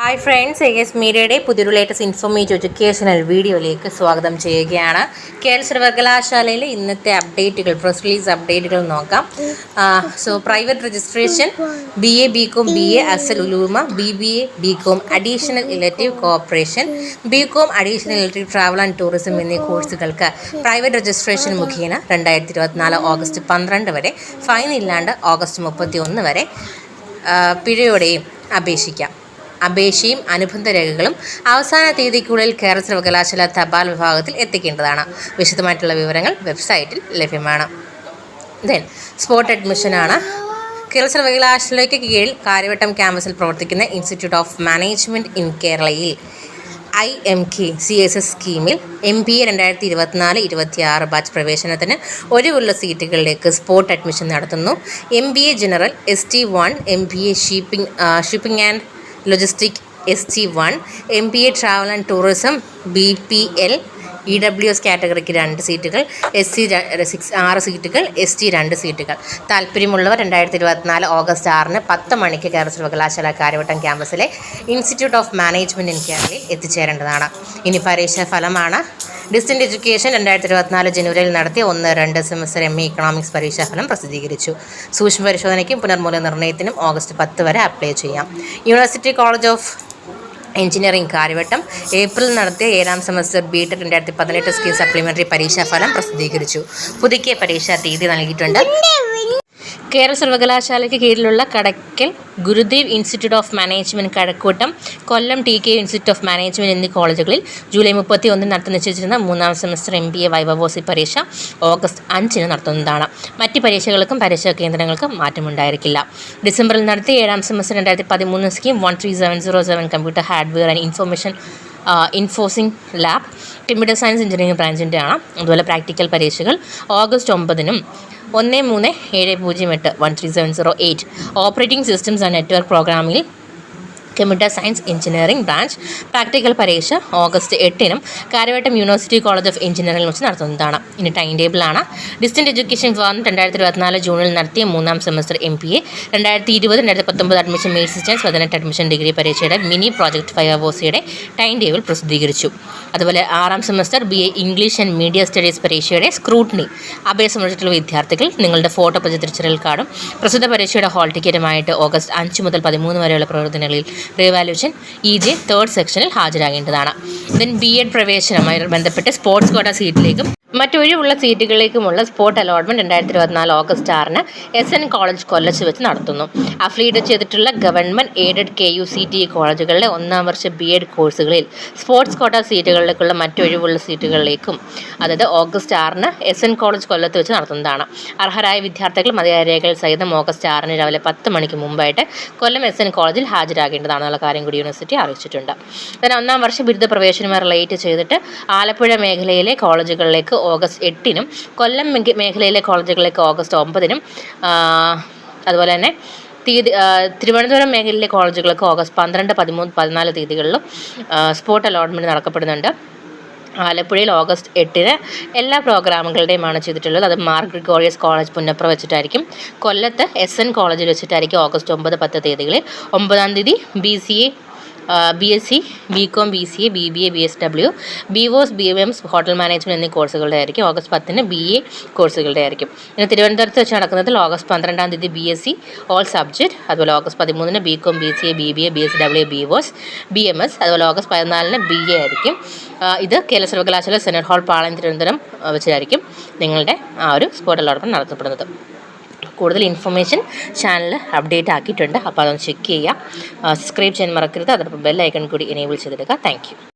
Hi friends, AS മീഡിയയുടെ പുതിയൊരു latest informative educational വീഡിയോയിലേക്ക് സ്വാഗതം ചെയ്യുകയാണ്. കേരള സർവകലാശാലയിലെ ഇന്നത്തെ അപ്ഡേറ്റുകൾ, പ്രസ് റിലീസ് അപ്ഡേറ്റുകൾ നോക്കാം. Private registration BA BCom BA അസൽ ഉലൂമ BBA BCom additional elective corporation BCom additional elective travel and tourism എന്നീ കോഴ്സുകൾക്ക് പ്രൈവറ്റ് രജിസ്ട്രേഷൻ മുഖേന 2024 ഓഗസ്റ്റ് 12 വരെ, ഫൈൻ ഇല്ലാണ്ട് ഓഗസ്റ്റ് 31 വരെ പിഴയോടെയും അപേക്ഷിക്കാം. അപേക്ഷയും അനുബന്ധ രേഖകളും അവസാന തീയതിക്കുള്ളിൽ കേരള സർവകലാശാല തപാൽ വിഭാഗത്തിൽ എത്തിക്കേണ്ടതാണ്. വിശദമായിട്ടുള്ള വിവരങ്ങൾ വെബ്സൈറ്റിൽ ലഭ്യമാണ്. സ്പോട്ട് അഡ്മിഷനാണ്. കേരള സർവകലാശാലയ്ക്ക് കീഴിൽ കാര്യവട്ടം ക്യാമ്പസിൽ പ്രവർത്തിക്കുന്ന ഇൻസ്റ്റിറ്റ്യൂട്ട് ഓഫ് മാനേജ്മെൻറ്റ് ഇൻ കേരളയിൽ IMK CSS സ്കീമിൽ MBA 2024-26 ബാച്ച് പ്രവേശനത്തിന് ഒഴിവുള്ള സീറ്റുകളിലേക്ക് സ്പോട്ട് അഡ്മിഷൻ നടത്തുന്നു. MBA general ST1, MBA shipping and logistic ST1, MBA travel and tourism BPL EWS കാറ്റഗറിക്ക് 2 സീറ്റുകൾ, SC 6 സീറ്റുകൾ, ST 2 സീറ്റുകൾ. താല്പര്യമുള്ളവർ 2024 ഓഗസ്റ്റ് 6 10 മണിക്ക് കേരള സർവകലാശാല കാര്യവട്ടം ക്യാമ്പസിലെ ഇൻസ്റ്റിറ്റ്യൂട്ട് ഓഫ് മാനേജ്മെൻറ്റ് ഇൻ കേരളയിൽ എത്തിച്ചേരേണ്ടതാണ്. ഇനി പരീക്ഷാ ഫലമാണ്. ഡിസ്റ്റൻറ്റ് എഡ്യൂക്കേഷൻ 2024 ജനുവരിയിൽ നടത്തിയ 1-2 സെമസ്റ്റർ MA ഇക്കണോമിക്സ് പരീക്ഷാഫലം പ്രസിദ്ധീകരിച്ചു. സൂക്ഷ്മ പരിശോധനയ്ക്കും പുനർമൂല്യനിർണ്ണയത്തിനും ഓഗസ്റ്റ് 10 വരെ അപ്ലൈ ചെയ്യാം. University college of engineering Kariavattom April നടത്തിയ 7ാം സെമസ്റ്റർ BTech 2018 സ്കീം സപ്ലിമെൻ്ററി പരീക്ഷാഫലം പ്രസിദ്ധീകരിച്ചു. പുതുക്കിയ പരീക്ഷാ തീയതി നൽകിയിട്ടുണ്ട്. കേരള സർവകലാശാലയ്ക്ക് കീഴിലുള്ള Kadakkal Gurudev institute of management Kazhakkoottam, Kollam TKU institute of management എന്നീ കോളേജുകളിൽ ജൂലൈ 31 നടത്തി നിശ്ചയിച്ചിരുന്ന 3ാം സെമസ്റ്റർ MBA വൈവവോസി പരീക്ഷ ഓഗസ്റ്റ് 5 നടത്തുന്നതാണ്. മറ്റ് പരീക്ഷകൾക്കും പരീക്ഷാ കേന്ദ്രങ്ങൾക്കും മാറ്റമുണ്ടായിരിക്കില്ല. ഡിസംബറിൽ നടത്തിയ 7ാം semester 2013 scheme 13707 computer hardware and information interfacing lab computer science engineering ബ്രാഞ്ചിൻ്റെ ആണ്. അതുപോലെ പ്രാക്ടിക്കൽ പരീക്ഷകൾ ഓഗസ്റ്റ് 9-നും 137081 13708 ഓപ്പറേറ്റിംഗ് സിസ്റ്റംസ് ആൻഡ് നെറ്റ്വർക്ക് പ്രോഗ്രാമിംഗിൽ computer science engineering branch practical പരീക്ഷ ഓഗസ്റ്റ് 8-നും കാര്യവട്ടം യൂണിവേഴ്സിറ്റി കോളേജ് ഓഫ് എഞ്ചിനീയറിംഗിൽ വെച്ച് നടത്തുന്നതാണ്. ഇനി ടൈം ടേബിളാണ്. ഡിസ്റ്റൻറ്റ് എഡ്യൂക്കേഷൻ വിഭാഗം 2024 ജൂണിൽ നടത്തിയ 3ാം സെമസ്റ്റർ MBA 2020-2019 അഡ്മിഷൻ മെയിൻ സിസ്റ്റൻസ് 18 അഡ്മിഷൻ ഡിഗ്രി പരീക്ഷയുടെ മിനി പ്രോജക്റ്റ് വൈവവോസിയുടെ ടൈം ടേബിൾ പ്രസിദ്ധീകരിച്ചു. അതുപോലെ 6ാം semester BA English and media studies പരീക്ഷയുടെ സ്ക്രൂട്ടിനി അപേക്ഷ സമർപ്പിച്ചിട്ടുള്ള വിദ്യാർത്ഥികൾ നിങ്ങളുടെ ഫോട്ടോ പതിച്ച തിരിച്ചറിയൽ കാർഡും പ്രസ്തുത പരീക്ഷയുടെ ഹാൾ ടിക്കറ്റുമായിട്ട് ഓഗസ്റ്റ് 5 മുതൽ 13 വരെയുള്ള പ്രവർത്തനങ്ങളിൽ റിവാലുവേഷൻ EJ 3rd സെക്ഷനിൽ ഹാജരാകേണ്ടതാണ്. BEd പ്രവേശനവുമായി ബന്ധപ്പെട്ട് സ്പോർട്സ് കോട്ട സീറ്റിലേക്കും മറ്റൊഴിവുള്ള സീറ്റുകളിലേക്കുമുള്ള spot allotment 2024 August 6 SN college കൊല്ലത്ത് വെച്ച് നടത്തുന്നു. അഫിലിയേറ്റ് ചെയ്തിട്ടുള്ള ഗവൺമെൻറ് എയ്ഡഡ് KUCTE കോളേജുകളിലെ 1ാം വർഷ BEd കോഴ്സുകളിൽ സ്പോർട്സ് കോട്ട സീറ്റുകളിലേക്കുള്ള മറ്റൊഴിവുള്ള സീറ്റുകളിലേക്കും ഓഗസ്റ്റ് 6 SN കോളേജ് കൊല്ലത്ത് വെച്ച് നടത്തുന്നതാണ്. അർഹരായ വിദ്യാർത്ഥികൾ മതിയായ രേഖകൾ സഹിതം ഓഗസ്റ്റ് 6 രാവിലെ 10 മണിക്ക് മുമ്പായിട്ട് കൊല്ലം SN കോളേജിൽ ഹാജരാകേണ്ടതാണെന്നുള്ള കാര്യം കൂടി യൂണിവേഴ്സിറ്റി അറിയിച്ചിട്ടുണ്ട്. 1ാം വർഷ ബിരുദ പ്രവേശനവുമായി റിലേറ്റ് ചെയ്തിട്ട് ആലപ്പുഴ മേഖലയിലെ കോളേജുകളിലേക്ക് ഓഗസ്റ്റ് 8-നും കൊല്ലം മേഖലയിലെ കോളേജുകളിലേക്ക് ഓഗസ്റ്റ് 9-നും അതുപോലെ തന്നെ തിരുവനന്തപുരം മേഖലയിലെ കോളേജുകൾക്ക് ഓഗസ്റ്റ് 12, 13, 14 തീയതികളിലും സ്പോട്ട് അലോട്ട്മെൻറ്റ് നടക്കപ്പെടുന്നുണ്ട്. ആലപ്പുഴയിൽ ഓഗസ്റ്റ് 8-ന് എല്ലാ പ്രോഗ്രാമുകളുടെയുമാണ് ചെയ്തിട്ടുള്ളത്. അത് മാർ ഗ്രിഗോറിയസ് കോളേജ് പുന്നപ്ര വെച്ചിട്ടായിരിക്കും. കൊല്ലത്ത് SN കോളേജിൽ വെച്ചിട്ടായിരിക്കും ഓഗസ്റ്റ് 9, 10 തീയതികളിൽ. 9-ാം തീയതി BCA BSc BCom BCA BBA BSW BVOS BMS hotel management എന്നീ കോഴ്സുകളുടെ ആയിരിക്കും. ഓഗസ്റ്റ് 10-ന് BA കോഴ്സുകളുടെ ആയിരിക്കും. ഇനി തിരുവനന്തപുരത്ത് വെച്ച് നടക്കുന്നതിൽ ഓഗസ്റ്റ് 12-ാം തീയതി BSc ഓൾ സബ്ജക്റ്റ്, അതുപോലെ ഓഗസ്റ്റ് 13-ന് BCom BCA BBA BSW BVOS BMS, അതുപോലെ ഓഗസ്റ്റ് 14-ന് BA ആയിരിക്കും. ഇത് കേരള സർവകലാശാല സെനറ്റ് ഹാൾ പാളയം തിരുവനന്തപുരം വെച്ചിട്ടായിരിക്കും നിങ്ങളുടെ ഒരു സ്പോട്ട് അലോട്ട്മെൻറ്റ് നടത്തപ്പെടുന്നത്. കൂടുതൽ ഇൻഫർമേഷൻ ചാനൽ അപ്ഡേറ്റ് ആക്കിയിട്ടുണ്ട്. അപ്പോൾ അതൊന്ന് ചെക്ക് ചെയ്യുക. സബ്സ്ക്രൈബ് ചെയ്യാൻ മറക്കരുത്. അതോടൊപ്പം ബെൽ ഐക്കൺ കൂടി എനേബിൾ ചെയ്തെടുക്കുക. Thank you.